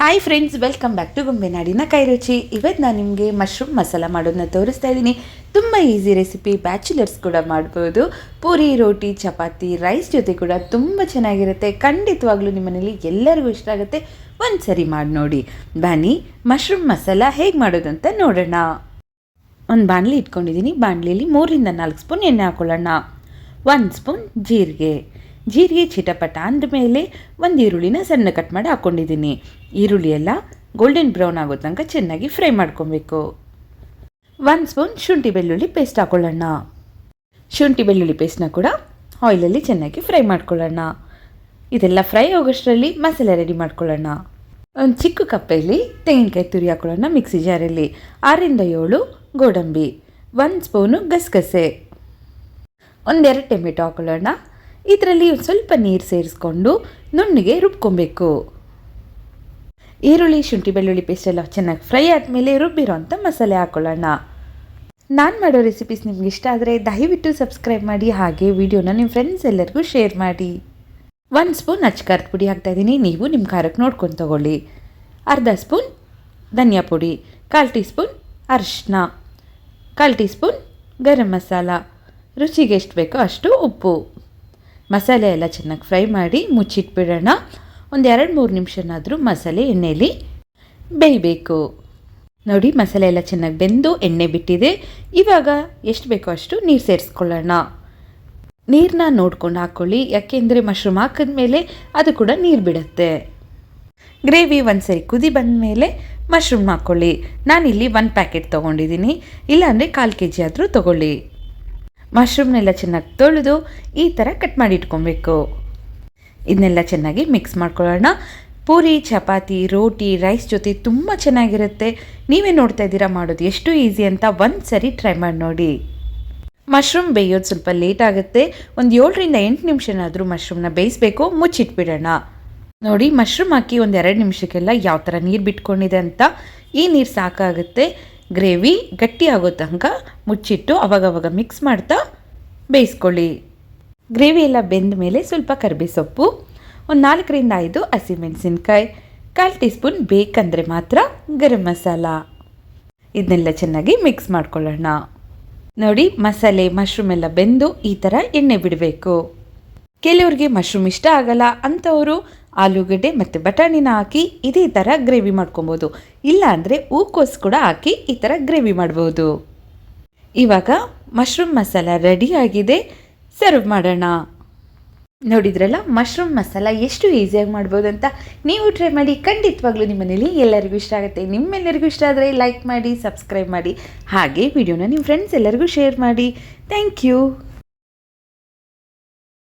Hi friends, welcome back to ಗೊಂಬೆನಾಡಿನ ಕೈರುಚಿ. ಇವತ್ತು ನಾನು ನಿಮಗೆ ಮಶ್ರೂಮ್ ಮಸಾಲ ಮಾಡೋದನ್ನ ತೋರಿಸ್ತಾ ಇದ್ದೀನಿ. ತುಂಬ ಈಸಿ ರೆಸಿಪಿ, ಬ್ಯಾಚುಲರ್ಸ್ ಕೂಡ ಮಾಡ್ಬೋದು. ಪೂರಿ, ರೋಟಿ, ಚಪಾತಿ, ರೈಸ್ ಜೊತೆ ಕೂಡ ತುಂಬ ಚೆನ್ನಾಗಿರುತ್ತೆ. ಖಂಡಿತವಾಗ್ಲೂ ನಿಮ್ಮ ಮನೇಲಿ ಎಲ್ಲರಿಗೂ ಇಷ್ಟ ಆಗುತ್ತೆ. ಒಂದು ಸರಿ ಮಾಡಿ ನೋಡಿ. ಬನ್ನಿ ಮಶ್ರೂಮ್ ಮಸಾಲ ಹೇಗೆ ಮಾಡೋದು ಅಂತ ನೋಡೋಣ. ಒಂದು ಬಾಣಲಿ ಇಟ್ಕೊಂಡಿದ್ದೀನಿ. ಬಾಣಲಿಯಲ್ಲಿ 3ರಿಂದ 4 ಸ್ಪೂನ್ ಎಣ್ಣೆ ಹಾಕೊಳ್ಳೋಣ. 1 ಸ್ಪೂನ್ ಜೀರಿಗೆ ಚಿಟಪಟ ಅಂದಮೇಲೆ ಒಂದು ಈರುಳ್ಳಿನ ಸಣ್ಣ ಕಟ್ ಮಾಡಿ ಹಾಕ್ಕೊಂಡಿದ್ದೀನಿ. ಈರುಳ್ಳಿ ಎಲ್ಲ ಗೋಲ್ಡನ್ ಬ್ರೌನ್ ಆಗೋ ತನಕ ಚೆನ್ನಾಗಿ ಫ್ರೈ ಮಾಡ್ಕೊಬೇಕು. 1 ಸ್ಪೂನ್ ಶುಂಠಿ ಬೆಳ್ಳುಳ್ಳಿ ಪೇಸ್ಟ್ ಹಾಕೊಳ್ಳೋಣ. ಶುಂಠಿ ಬೆಳ್ಳುಳ್ಳಿ ಪೇಸ್ಟ್ನ ಕೂಡ ಆಯಿಲಲ್ಲಿ ಚೆನ್ನಾಗಿ ಫ್ರೈ ಮಾಡ್ಕೊಳ್ಳೋಣ. ಇದೆಲ್ಲ ಫ್ರೈ ಆಗೋಷ್ಟರಲ್ಲಿ ಮಸಾಲೆ ರೆಡಿ ಮಾಡ್ಕೊಳ್ಳೋಣ. ಒಂದು ಚಿಕ್ಕ ಕಪ್ಪೆಯಲ್ಲಿ ತೆಂಗಿನಕಾಯಿ ತುರಿ ಹಾಕೊಳ್ಳೋಣ. ಮಿಕ್ಸಿ ಜಾರಲ್ಲಿ 6ರಿಂದ 7 ಗೋಡಂಬಿ, 1 ಸ್ಪೂನು ಗಸಗಸೆ, 1-2 ಟೊಮೆಟೊ ಹಾಕೊಳ್ಳೋಣ. ಇದರಲ್ಲಿ ಸ್ವಲ್ಪ ನೀರು ಸೇರಿಸ್ಕೊಂಡು ನುಣ್ಣಗೆ ರುಬ್ಕೊಬೇಕು. ಈರುಳ್ಳಿ, ಶುಂಠಿ ಬೆಳ್ಳುಳ್ಳಿ ಪೇಸ್ಟ್ ಎಲ್ಲ ಚೆನ್ನಾಗಿ ಫ್ರೈ ಆದಮೇಲೆ ರುಬ್ಬಿರೋಂಥ ಮಸಾಲೆ ಹಾಕೊಳ್ಳೋಣ. ನಾನು ಮಾಡೋ ರೆಸಿಪೀಸ್ ನಿಮ್ಗೆ ಇಷ್ಟ ಆದರೆ ದಯವಿಟ್ಟು ಸಬ್ಸ್ಕ್ರೈಬ್ ಮಾಡಿ, ಹಾಗೆ ವಿಡಿಯೋನ ನಿಮ್ಮ ಫ್ರೆಂಡ್ಸ್ ಎಲ್ಲರಿಗೂ ಶೇರ್ ಮಾಡಿ. 1 ಸ್ಪೂನ್ ಅಚ್ಚಕಾರದ ಪುಡಿ ಹಾಕ್ತಾಯಿದ್ದೀನಿ. ನೀವು ನಿಮ್ಮ ಖಾರಕ್ಕೆ ನೋಡ್ಕೊಂಡು ತೊಗೊಳ್ಳಿ. ಅರ್ಧ ಸ್ಪೂನ್ ಧನಿಯಾ ಪುಡಿ, 1/4 ಟೀ ಸ್ಪೂನ್ ಅರಿಶಿನ, 1/4 ಟೀ ಸ್ಪೂನ್ ಗರಂ ಮಸಾಲ, ರುಚಿಗೆ ಎಷ್ಟು ಬೇಕೋ ಅಷ್ಟು ಉಪ್ಪು. ಮಸಾಲೆ ಎಲ್ಲ ಚೆನ್ನಾಗಿ ಫ್ರೈ ಮಾಡಿ ಮುಚ್ಚಿಟ್ಬಿಡೋಣ. ಒಂದು 2-3 ನಿಮಿಷನಾದರೂ ಮಸಾಲೆ ಎಣ್ಣೆಯಲ್ಲಿ ಬೇಯಬೇಕು. ನೋಡಿ, ಮಸಾಲೆ ಎಲ್ಲ ಚೆನ್ನಾಗಿ ಬೆಂದು ಎಣ್ಣೆ ಬಿಟ್ಟಿದೆ. ಇವಾಗ ಎಷ್ಟು ಬೇಕೋ ಅಷ್ಟು ನೀರು ಸೇರಿಸ್ಕೊಳ್ಳೋಣ. ನೀರನ್ನ ನೋಡ್ಕೊಂಡು ಹಾಕ್ಕೊಳ್ಳಿ, ಯಾಕೆಂದರೆ ಮಶ್ರೂಮ್ ಹಾಕಿದ್ಮೇಲೆ ಅದು ಕೂಡ ನೀರು ಬಿಡುತ್ತೆ. ಗ್ರೇವಿ ಒಂದು ಸರಿ ಕುದಿ ಬಂದ ಮೇಲೆ ಮಶ್ರೂಮ್ ಹಾಕ್ಕೊಳ್ಳಿ. ನಾನಿಲ್ಲಿ 1 ಪ್ಯಾಕೆಟ್ ತೊಗೊಂಡಿದ್ದೀನಿ, ಇಲ್ಲಾಂದರೆ 1/4 kg ಆದರೂ ತೊಗೊಳ್ಳಿ. ಮಶ್ರೂಮ್ನೆಲ್ಲ ಚೆನ್ನಾಗಿ ತೊಳೆದು ಈ ಥರ ಕಟ್ ಮಾಡಿ ಇಟ್ಕೊಬೇಕು. ಇದನ್ನೆಲ್ಲ ಚೆನ್ನಾಗಿ ಮಿಕ್ಸ್ ಮಾಡ್ಕೊಳ್ಳೋಣ. ಪೂರಿ, ಚಪಾತಿ, ರೋಟಿ, ರೈಸ್ ಜೊತೆ ತುಂಬ ಚೆನ್ನಾಗಿರುತ್ತೆ. ನೀವೇ ನೋಡ್ತಾ ಇದ್ದೀರಾ ಮಾಡೋದು ಎಷ್ಟು ಈಸಿ ಅಂತ. ಒಂದು ಸರಿ ಟ್ರೈ ಮಾಡಿ ನೋಡಿ. ಮಶ್ರೂಮ್ ಬೇಯೋದು ಸ್ವಲ್ಪ ಲೇಟ್ ಆಗುತ್ತೆ. ಒಂದು 7ರಿಂದ 8 ನಿಮಿಷನಾದರೂ ಮಶ್ರೂಮ್ನ ಬೇಯಿಸಬೇಕು. ಮುಚ್ಚಿಟ್ಬಿಡೋಣ. ನೋಡಿ, ಮಶ್ರೂಮ್ ಹಾಕಿ ಒಂದು 2 ನಿಮಿಷಕ್ಕೆಲ್ಲ ಯಾವ ಥರ ನೀರು ಬಿಟ್ಕೊಂಡಿದೆ ಅಂತ. ಈ ನೀರು ಸಾಕಾಗುತ್ತೆ. ಗ್ರೇವಿ ಗಟ್ಟಿ ಆಗೋ ತನಕ ಮುಚ್ಚಿಟ್ಟು ಅವಾಗವಾಗ ಮಿಕ್ಸ್ ಮಾಡ್ತಾ ಬೇಯಿಸ್ಕೊಳ್ಳಿ. ಗ್ರೇವಿ ಎಲ್ಲ ಬೆಂದ ಮೇಲೆ ಸ್ವಲ್ಪ ಕರಿಬೇವು ಸೊಪ್ಪು, ಒಂದು 4ರಿಂದ 5 ಹಸಿಮೆಣಸಿನ್ಕಾಯಿ, 1/4 ಟೀ ಸ್ಪೂನ್ ಬೇಕಂದರೆ ಮಾತ್ರ ಗರಂ ಮಸಾಲ. ಇದನ್ನೆಲ್ಲ ಚೆನ್ನಾಗಿ ಮಿಕ್ಸ್ ಮಾಡ್ಕೊಳ್ಳೋಣ. ನೋಡಿ, ಮಸಾಲೆ ಮಶ್ರೂಮ್ ಎಲ್ಲ ಬೆಂದು ಈ ಥರ ಎಣ್ಣೆ ಬಿಡಬೇಕು. ಕೆಲವ್ರಿಗೆ ಮಶ್ರೂಮ್ ಇಷ್ಟ ಆಗಲ್ಲ ಅಂಥವರು ಆಲೂಗಡ್ಡೆ ಮತ್ತು ಬಟಾಣಿನ ಹಾಕಿ ಇದೇ ಥರ ಗ್ರೇವಿ ಮಾಡ್ಕೊಬೋದು. ಇಲ್ಲಾಂದರೆ ಹೂಕೋಸು ಕೂಡ ಹಾಕಿ ಈ ಥರ ಗ್ರೇವಿ ಮಾಡ್ಬೋದು. ಇವಾಗ ಮಶ್ರೂಮ್ ಮಸಾಲ ರೆಡಿ ಆಗಿದೆ. ಸರ್ವ್ ಮಾಡೋಣ. ನೋಡಿದ್ರಲ್ಲ, ಮಶ್ರೂಮ್ ಮಸಾಲ ಎಷ್ಟು ಈಸಿಯಾಗಿ ಮಾಡ್ಬೋದು ಅಂತ. ನೀವು ಟ್ರೈ ಮಾಡಿ. ಖಂಡಿತವಾಗ್ಲೂ ನಿಮ್ಮ ಮನೇಲಿ ಎಲ್ಲರಿಗೂ ಇಷ್ಟ ಆಗುತ್ತೆ. ನಿಮ್ಮೆಲ್ಲರಿಗೂ ಇಷ್ಟ ಆದರೆ ಲೈಕ್ ಮಾಡಿ, ಸಬ್ಸ್ಕ್ರೈಬ್ ಮಾಡಿ, ಹಾಗೆ ವಿಡಿಯೋನ ನಿಮ್ಮ ಫ್ರೆಂಡ್ಸ್ ಎಲ್ಲರಿಗೂ ಶೇರ್ ಮಾಡಿ. Thank you.